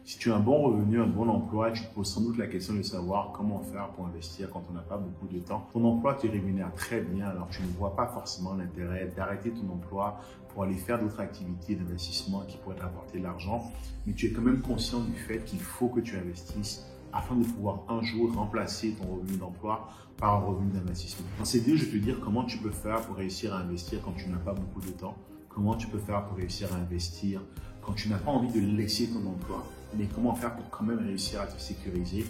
Si tu as un bon revenu, un bon emploi, tu te poses sans doute la question de savoir comment faire pour investir quand on n'a pas beaucoup de temps. Ton emploi te rémunère très bien, alors tu ne vois pas forcément l'intérêt d'arrêter ton emploi pour aller faire d'autres activités d'investissement qui pourraient t'apporter de l'argent. Mais tu es quand même conscient du fait qu'il faut que tu investisses afin de pouvoir un jour remplacer ton revenu d'emploi par un revenu d'investissement. Dans cette vidéo, je vais te dire comment tu peux faire pour réussir à investir quand tu n'as pas beaucoup de temps. Comment tu peux faire pour réussir à investir quand tu n'as pas envie de laisser ton emploi, mais comment faire pour quand même réussir à te sécuriser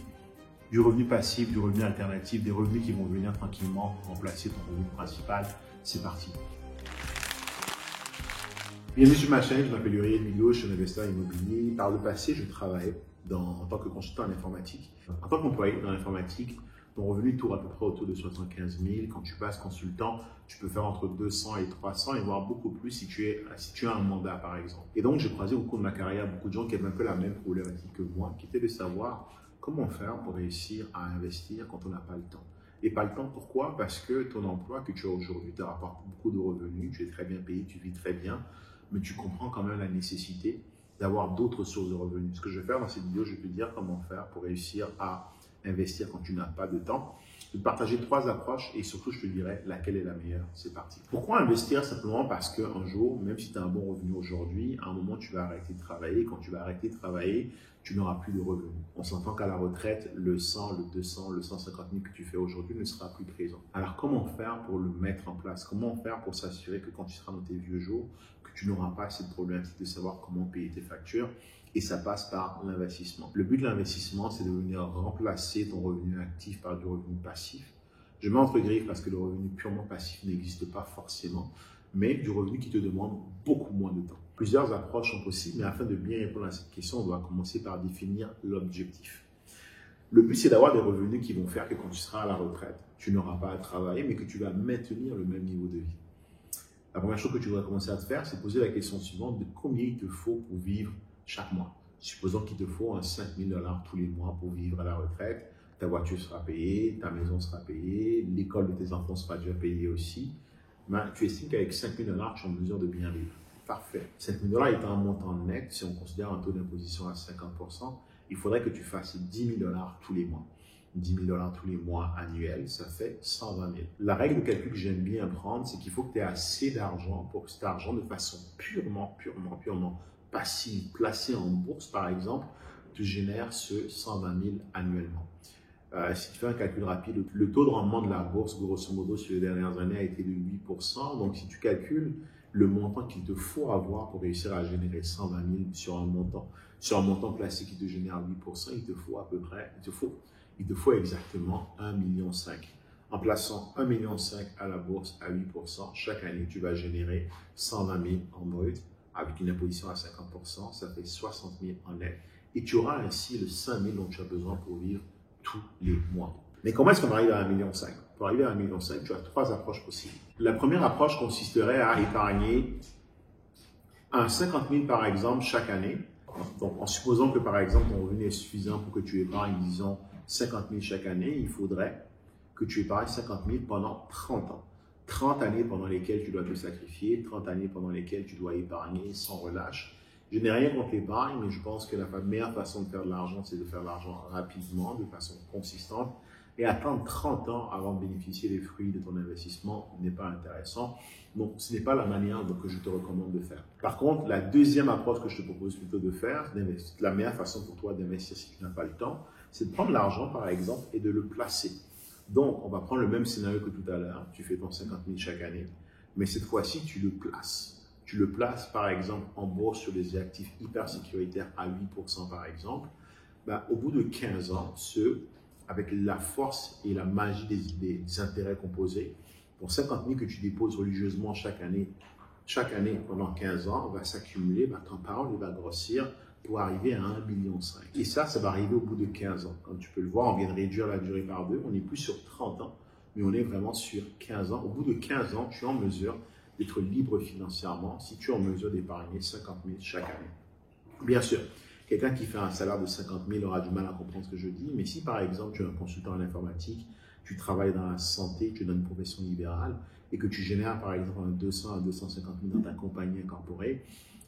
du revenu passif, du revenu alternatif, des revenus qui vont venir tranquillement remplacer ton revenu principal. C'est parti. Bienvenue sur ma chaîne, je m'appelle Uriel Migo, je suis un investisseur immobilier. Par le passé, je travaillais en tant que consultant en informatique. En tant qu'employé dans l'informatique, ton revenu tourne à peu près autour de 75 000. Quand tu passes consultant, tu peux faire entre 200 et 300 et voire beaucoup plus si tu as un mandat par exemple. Et donc, j'ai croisé au cours de ma carrière beaucoup de gens qui avaient un peu la même problématique que moi, qui était de savoir comment faire pour réussir à investir quand on n'a pas le temps. Et pas le temps, pourquoi? Parce que ton emploi que tu as aujourd'hui te rapporte beaucoup de revenus, tu es très bien payé, tu vis très bien, mais tu comprends quand même la nécessité d'avoir d'autres sources de revenus. Ce que je vais faire dans cette vidéo, je vais te dire comment faire pour réussir à investir quand tu n'as pas de temps. Je vais te partager 3 approches et surtout, je te dirai laquelle est la meilleure. C'est parti. Pourquoi investir? Simplement parce qu'un jour, même si tu as un bon revenu aujourd'hui, à un moment, tu vas arrêter de travailler. Quand tu vas arrêter de travailler, tu n'auras plus de revenus. On s'entend qu'à la retraite, le 100, le 200, le 150 000 que tu fais aujourd'hui ne sera plus présent. Alors, comment faire pour le mettre en place? Comment faire pour s'assurer que quand tu seras dans tes vieux jours, que tu n'auras pas cette problématique de savoir comment payer tes factures? Et ça passe par l'investissement. Le but de l'investissement, c'est de venir remplacer ton revenu actif par du revenu passif. Je mets entre griffes parce que le revenu purement passif n'existe pas forcément, mais du revenu qui te demande beaucoup moins de temps. Plusieurs approches sont possibles, mais afin de bien répondre à cette question, on doit commencer par définir l'objectif. Le but, c'est d'avoir des revenus qui vont faire que quand tu seras à la retraite, tu n'auras pas à travailler, mais que tu vas maintenir le même niveau de vie. La première chose que tu dois commencer à te faire, c'est poser la question suivante de combien il te faut pour vivre chaque mois. Supposons qu'il te faut un 5 000 $ tous les mois pour vivre à la retraite. Ta voiture sera payée, ta maison sera payée, l'école de tes enfants sera déjà payée aussi. Mais tu estimes qu'avec 5 000 $, tu es en mesure de bien vivre. Parfait. 5 000 $ étant un montant net, si on considère un taux d'imposition à 50%, il faudrait que tu fasses 10 000 $ tous les mois. 10 000 $ tous les mois annuels, ça fait 120 000. La règle de calcul que j'aime bien prendre, c'est qu'il faut que tu aies assez d'argent pour que cet argent, de façon purement passive, placée en bourse par exemple, te génère ce 120 000 annuellement. Si tu fais un calcul rapide, le taux de rendement de la bourse, grosso modo, sur les dernières années a été de 8%. Donc, si tu calcules le montant qu'il te faut avoir pour réussir à générer 120 000 sur un montant placé qui te génère 8%, il te faut à peu près, il te faut exactement 1,5 million. En plaçant 1,5 million à la bourse à 8%, chaque année, tu vas générer 120 000 en brut. Avec une imposition à 50%, ça fait 60 000 en net. Et tu auras ainsi le 5 000 dont tu as besoin pour vivre tous les mois. Mais comment est-ce qu'on arrive à 1,5 million? Pour arriver à 1,5 million, tu as 3 approches possibles. La première approche consisterait à épargner un 50 000 par exemple chaque année. Donc, en supposant que par exemple ton revenu est suffisant pour que tu épargnes, disons, 50 000 chaque année, il faudrait que tu épargnes 50 000 pendant 30 ans. 30 années pendant lesquelles tu dois te sacrifier, 30 années pendant lesquelles tu dois épargner sans relâche. Je n'ai rien contre l'épargne, mais je pense que la meilleure façon de faire de l'argent, c'est de faire de l'argent rapidement, de façon consistante. Et attendre 30 ans avant de bénéficier des fruits de ton investissement n'est pas intéressant. Donc, ce n'est pas la manière que je te recommande de faire. Par contre, la deuxième approche que je te propose plutôt de faire, la meilleure façon pour toi d'investir si tu n'as pas le temps, c'est de prendre l'argent, par exemple, et de le placer. Donc, on va prendre le même scénario que tout à l'heure. Tu fais ton 50 000 chaque année, mais cette fois-ci, tu le places. Tu le places, par exemple, en bourse sur des actifs hyper sécuritaires à 8%, par exemple. Au bout de 15 ans, avec la force et la magie des intérêts composés, pour 50 000 que tu déposes religieusement chaque année pendant 15 ans, va s'accumuler, ton parole va grossir pour arriver à 1,5 million. Et ça va arriver au bout de 15 ans. Comme tu peux le voir, on vient de réduire la durée par 2. On n'est plus sur 30 ans, mais on est vraiment sur 15 ans. Au bout de 15 ans, tu es en mesure d'être libre financièrement si tu es en mesure d'épargner 50 000 chaque année. Bien sûr, quelqu'un qui fait un salaire de 50 000 aura du mal à comprendre ce que je dis, mais si par exemple tu es un consultant en informatique, tu travailles dans la santé, tu es dans une profession libérale et que tu génères par exemple un 200 à 250 000 dans ta compagnie incorporée,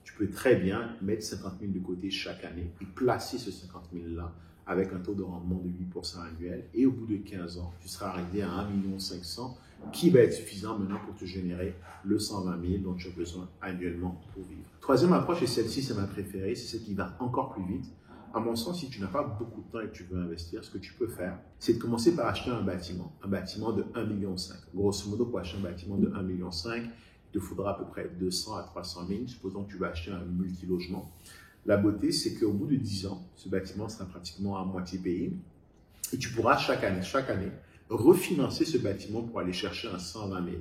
tu peux très bien mettre 50 000 de côté chaque année et placer ce 50 000 là avec un taux de rendement de 8% annuel. Et au bout de 15 ans, tu seras arrivé à 1,5 million qui va être suffisant maintenant pour te générer le 120 000 dont tu as besoin annuellement pour vivre. Troisième approche, et celle-ci, c'est ma préférée, c'est celle qui va encore plus vite. À mon sens, si tu n'as pas beaucoup de temps et que tu veux investir, ce que tu peux faire, c'est de commencer par acheter un bâtiment de 1,5 million. Grosso modo, pour acheter un bâtiment de 1,5 million, il te faudra à peu près 200 à 300 000. Supposons que tu vas acheter un multilogement. La beauté, c'est qu'au bout de 10 ans, ce bâtiment sera pratiquement à moitié payé et tu pourras chaque année, refinancer ce bâtiment pour aller chercher un 120 000.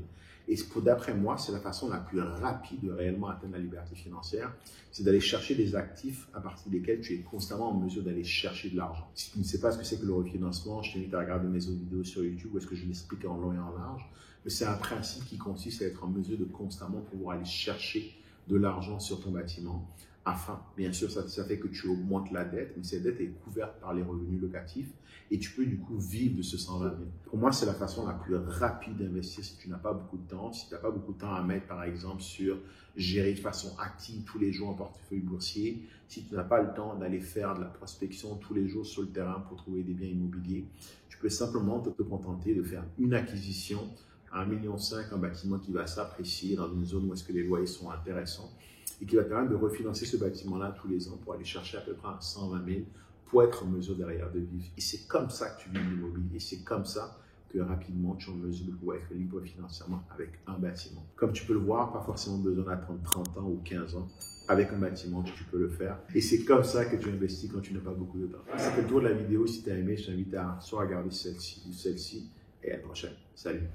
Et d'après moi, c'est la façon la plus rapide de réellement atteindre la liberté financière, c'est d'aller chercher des actifs à partir desquels tu es constamment en mesure d'aller chercher de l'argent. Si tu ne sais pas ce que c'est que le refinancement, je t'invite à regarder mes autres vidéos sur YouTube où est-ce que je l'explique en long et en large. Mais c'est un principe qui consiste à être en mesure de constamment pouvoir aller chercher de l'argent sur ton bâtiment. Afin, bien sûr, ça fait que tu augmentes la dette, mais cette dette est couverte par les revenus locatifs et tu peux du coup vivre de ce 120 000. Pour moi, c'est la façon la plus rapide d'investir si tu n'as pas beaucoup de temps. Si tu n'as pas beaucoup de temps à mettre, par exemple, sur gérer de façon active tous les jours un portefeuille boursier, si tu n'as pas le temps d'aller faire de la prospection tous les jours sur le terrain pour trouver des biens immobiliers, tu peux simplement te contenter de faire une acquisition à 1,5 million, un bâtiment qui va s'apprécier dans une zone où est-ce que les loyers sont intéressants et qui va permettre de refinancer ce bâtiment-là tous les ans pour aller chercher à peu près 120 000 pour être en mesure derrière de vivre. Et c'est comme ça que tu vis l'immobilier. Et c'est comme ça que rapidement, tu es en mesure de pouvoir être libre financièrement avec un bâtiment. Comme tu peux le voir, pas forcément besoin d'attendre 30 ans ou 15 ans. Avec un bâtiment, tu peux le faire. Et c'est comme ça que tu investis quand tu n'as pas beaucoup de temps. Ça fait le tour de la vidéo. Si tu as aimé, je t'invite à soit regarder celle-ci ou celle-ci. Et à la prochaine. Salut!